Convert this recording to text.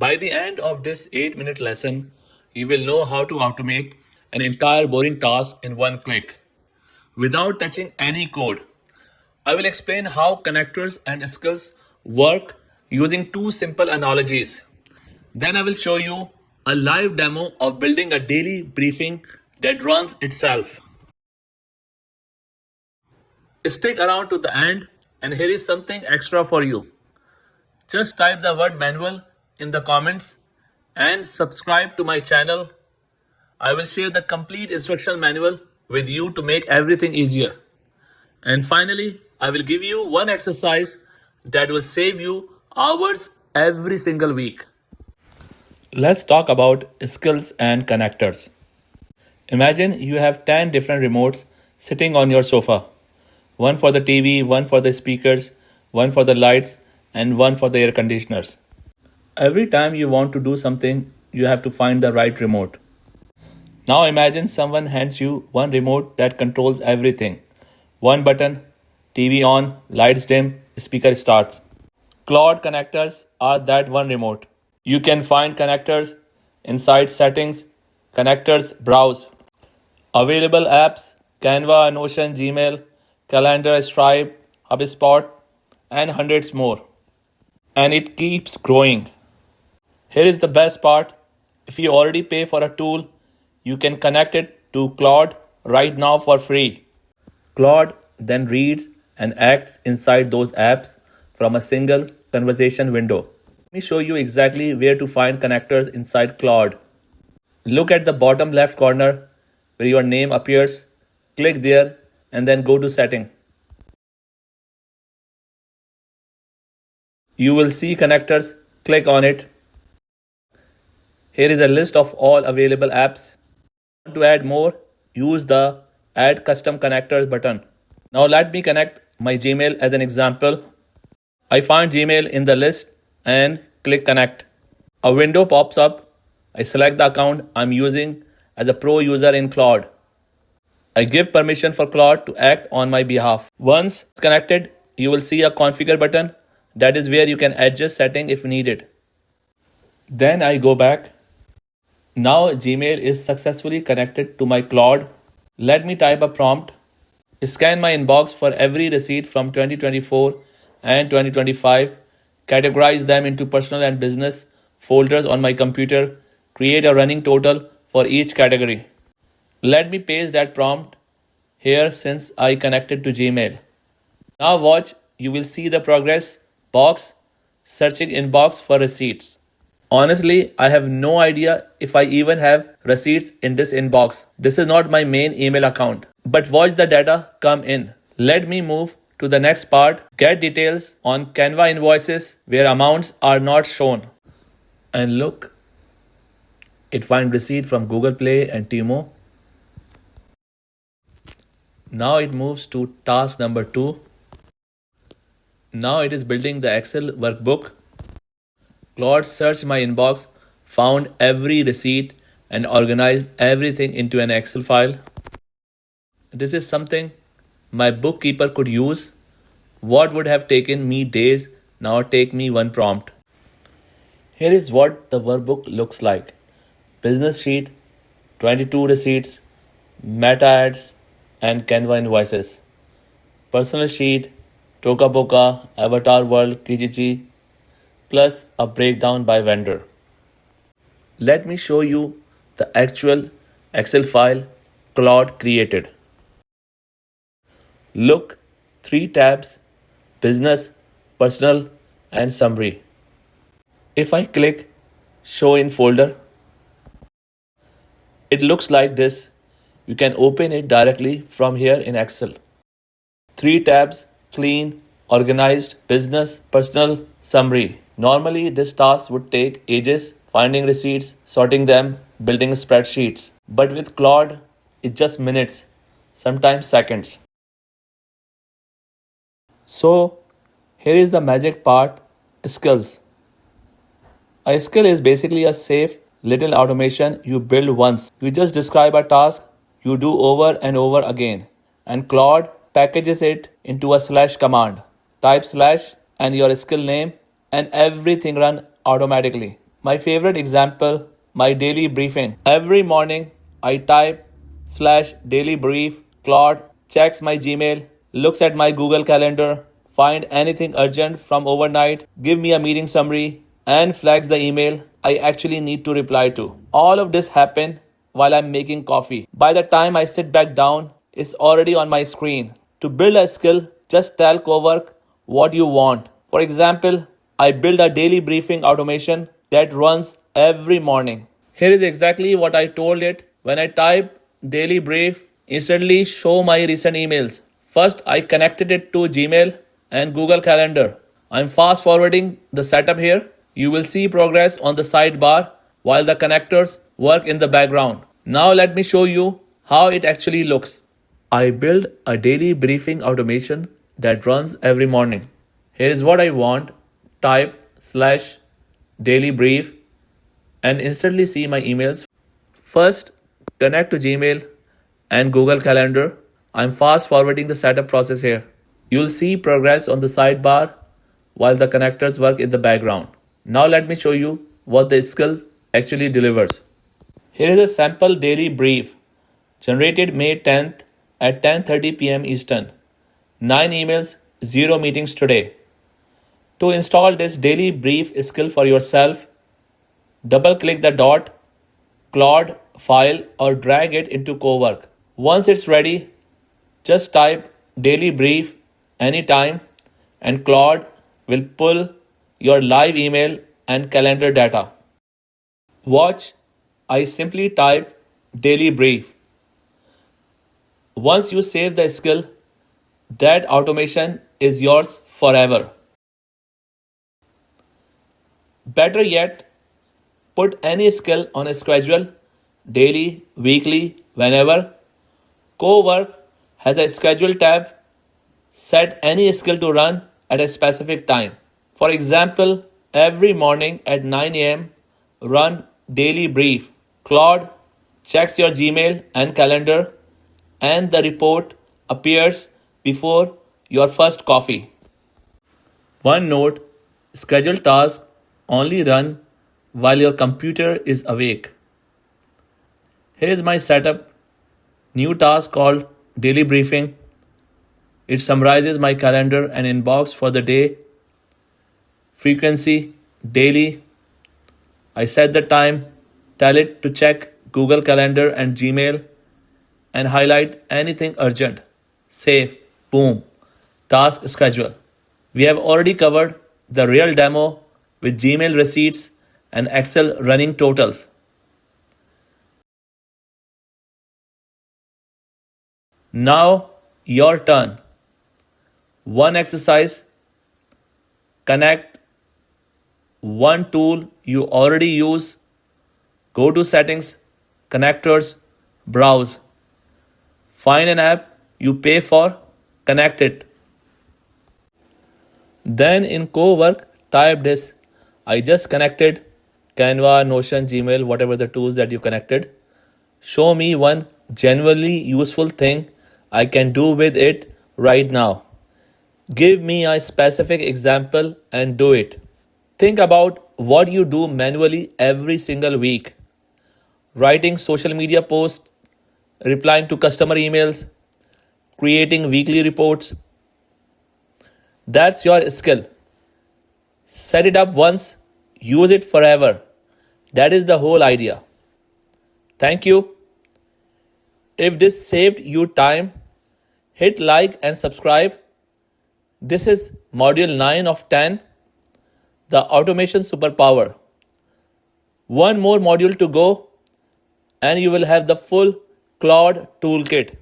By the end of this 8-minute lesson, you will know how to automate an entire boring task in one click without touching any code. I will explain how connectors and skills work using two simple analogies. Then I will show you a live demo of building a daily briefing that runs itself. Stick around to the end, and here is something extra for you. Just type the word manual in the comments and subscribe to my channel. I will share the complete instruction manual with you to make everything easier. And finally, I will give you one exercise that will save you hours every single week. Let's talk about skills and connectors. Imagine you have 10 different remotes sitting on your sofa. One for the TV, one for the speakers, one for the lights, and one for the air conditioners. Every time you want to do something, you have to find the right remote. Now imagine someone hands you one remote that controls everything. One button, TV on, lights dim, speaker starts. Claude connectors are that one remote. You can find connectors inside settings, connectors browse. Available apps, Canva, Notion, Gmail, Calendar, Stripe, HubSpot, and hundreds more. And it keeps growing. Here is the best part. If you already pay for a tool, you can connect it to Claude right now for free. Claude then reads and acts inside those apps from a single conversation window. Let me show you exactly where to find connectors inside Claude. Look at the bottom left corner where your name appears. Click there and then go to Setting. You will see connectors. Click on it. Here is a list of all available apps. To add more, use the Add Custom Connectors button. Now let me connect my Gmail as an example. I find Gmail in the list and click Connect. A window pops up. I select the account I'm using as a pro user in Claude. I give permission for Claude to act on my behalf. Once connected, you will see a Configure button. That is where you can adjust settings if needed. Then I go back. Now Gmail is successfully connected to my Claude. Let me type a prompt. Scan my inbox for every receipt from 2024 and 2025. Categorize them into personal and business folders on my computer. Create a running total for each category. Let me paste that prompt here since I connected to Gmail. Now watch, you will see the progress box searching inbox for receipts. Honestly, I have no idea if I even have receipts in this inbox. This is not my main email account. But watch the data come in. Let me move to the next part. Get details on Canva invoices where amounts are not shown. And look, it finds receipt from Google Play and Timo. Now it moves to task number 2. Now it is building the Excel workbook. Claude searched my inbox, found every receipt, and organized everything into an Excel file. This is something my bookkeeper could use. What would have taken me days now take me one prompt. Here is what the workbook looks like. Business sheet, 22 receipts, meta ads, and Canva invoices. Personal sheet, Toka Boka, Avatar World, Kijiji, plus a breakdown by vendor. Let me show you the actual Excel file Claude created. Look, 3 tabs, business, personal, and summary. If I click show in folder, it looks like this. You can open it directly from here in Excel. 3 tabs, clean, organized, business, personal, summary. Normally, this task would take ages, finding receipts, sorting them, building spreadsheets. But with Claude, it's just minutes, sometimes seconds. So, here is the magic part, skills. A skill is basically a safe little automation you build once. You just describe a task you do over and over again. And Claude packages it into a slash command. Type slash and your skill name and everything run automatically. My favorite example, my daily briefing. Every morning, I type /daily brief. Claude checks my Gmail, looks at my Google Calendar, find anything urgent from overnight, give me a meeting summary, and flags the email I actually need to reply to. All of this happen while I'm making coffee. By the time I sit back down, it's already on my screen. To build a skill, just tell Cowork what you want. For example, I build a daily briefing automation that runs every morning. Here is exactly what I told it. When I type daily brief, instantly show my recent emails. First, I connected it to Gmail and Google Calendar. I'm fast forwarding the setup here. You will see progress on the sidebar while the connectors work in the background. Now let me show you how it actually looks. I build a daily briefing automation that runs every morning. Here is what I want. Type /daily brief and instantly see my emails. First, connect to Gmail and Google Calendar. I'm fast forwarding the setup process here. You'll see progress on the sidebar while the connectors work in the background. Now let me show you what the skill actually delivers. Here is a sample daily brief generated May 10th at 10:30 p.m. Eastern. 9 emails, 0 meetings today. To install this daily brief skill for yourself, double-click the .claude file or drag it into Cowork. Once it's ready, just type daily brief anytime and Claude will pull your live email and calendar data. Watch, I simply type daily brief. Once you save the skill, that automation is yours forever. Better yet, put any skill on a schedule, daily, weekly, whenever. Cowork has a schedule tab. Set any skill to run at a specific time. For example, every morning at 9 a.m., run daily brief. Claude checks your Gmail and calendar, and the report appears before your first coffee. One note, scheduled tasks only run while your computer is awake. Here is my setup. New task called daily briefing. It summarizes my calendar and inbox for the day. Frequency, daily. I set the time, tell it to check Google Calendar and Gmail, and highlight anything urgent. Save, boom, task schedule. We have already covered the real demo with Gmail receipts and Excel running totals. Now, your turn. One exercise, connect one tool you already use, go to settings, connectors, browse. Find an app you pay for, connect it. Then in Cowork, type this. I just connected Canva, Notion, Gmail, whatever the tools that you connected. Show me one genuinely useful thing I can do with it right now. Give me a specific example and do it. Think about what you do manually every single week. Writing social media posts, replying to customer emails, creating weekly reports. That's your skill. Set it up once, use it forever. That is the whole idea. Thank you. If this saved you time, hit like and subscribe. This is module 9 of 10, the automation superpower. One more module to go and you will have the full Claude toolkit.